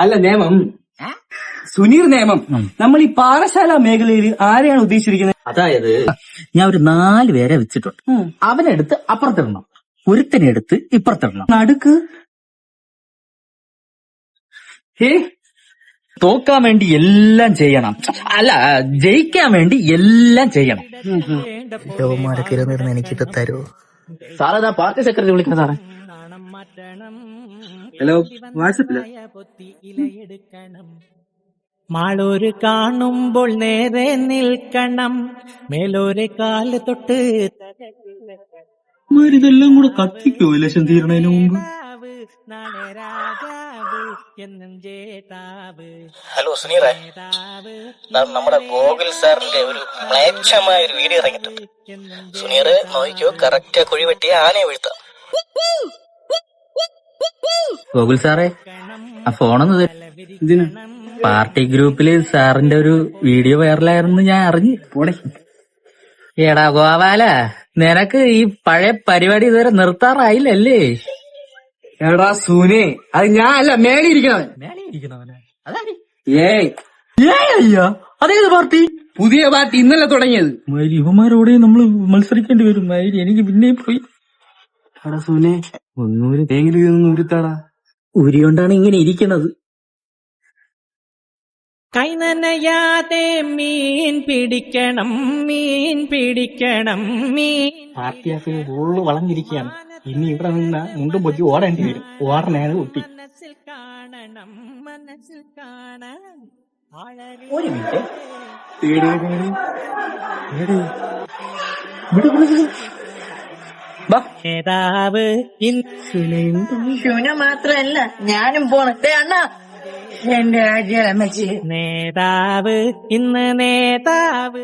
അല്ല നിയമം സുനീർ നിയമം നമ്മൾ ഈ പാറശാല മേഖലയിൽ ആരെയാണ് ഉദ്ദേശിച്ചിരിക്കുന്നത്? അതായത് ഞാൻ ഒരു 4 പേരെ വെച്ചിട്ടുണ്ട്. അവനെടുത്ത് അപ്പുറത്തിടണം, ഒരുത്തനെടുത്ത് ഇപ്പുറത്തിടണം. നടുക്ക് തോക്കാൻ വേണ്ടി എല്ലാം ചെയ്യണം, അല്ല ജയിക്കാൻ വേണ്ടി എല്ലാം ചെയ്യണം. എനിക്കിട്ട് തരുമോ സാറേ? പാർട്ടി സെക്രട്ടറി വിളിക്കണം സാറേ. ഹലോ, വാട്സപ്പില് മാളൂര് കാണുമ്പോൾ നേരെ നിൽക്കണം, മേലോരെ കാല് തൊട്ട് ഇതെല്ലാം കൂടെ കത്തിക്കോ ഇലക്ഷൻ തീരണതിന് മുമ്പ്? ഹലോ സുനീറേ, നമ്മുടെ ഗോകുൽ സാറിന്റെ ഒരു മ്ലേച്ഛമായ ഒരു വീഡിയോ ഇറങ്ങിയിട്ടുണ്ട്. സുനീറ് നോക്കിക്കോ, കറക്റ്റ് കുഴി വെട്ടിയ ആനയെ വീഴ്ത്താം. ഗോകുൽ സാറേ, ആ ഫോണൊന്ന് ഇതിന് പാർട്ടി ഗ്രൂപ്പില് സാറിന്റെ ഒരു വീഡിയോ വൈറലായിരുന്നു, ഞാൻ അറിഞ്ഞു. പോടെ. എടാ ഗോപാല, നിനക്ക് ഈ പഴയ പരിപാടി ഇതുവരെ നിർത്താറായില്ലല്ലേ? എടാ സൂനെ, അത് ഞാൻ അല്ല മേളിയിരിക്കണവൻ. അയ്യോ, അതേത് പാർട്ടി? പുതിയ പാർട്ടി ഇന്നലെ തുടങ്ങിയത്. ഇവന്മാരോടെ നമ്മള് മത്സരിക്കേണ്ടി വരും. എനിക്ക് പിന്നെയും പോയി. എടാ സൂനെ, ഒന്നൂര് തേങ്ങിലൊന്നും ഉരുത്താടാ. ഉരികൊണ്ടാണ് ഇങ്ങനെ ഇരിക്കണത്. കൈ നനയാതെ മീൻ പിടിക്കണം, മീൻ പിടിക്കണം, മീൻ. പാർട്ടിയാക്കി ഉള്ളു വളഞ്ഞിരിക്കുകയാണ്. ഇനി ഇവിടെ നിന്ന് മുണ്ടും പൊക്കി ഓടേണ്ടി വരും. ഓടനാണ് കുട്ടി. മനസ്സിൽ കാണണം, മനസ്സിൽ കാണണം. ഒരു മിനിറ്റ്. നേതാവ് ശൂന മാത്രല്ല ഞാനും പോണേ അണ്ണാ. എന്റെ രാജ്യം നേതാവ് ഇന്ന് നേതാവ്.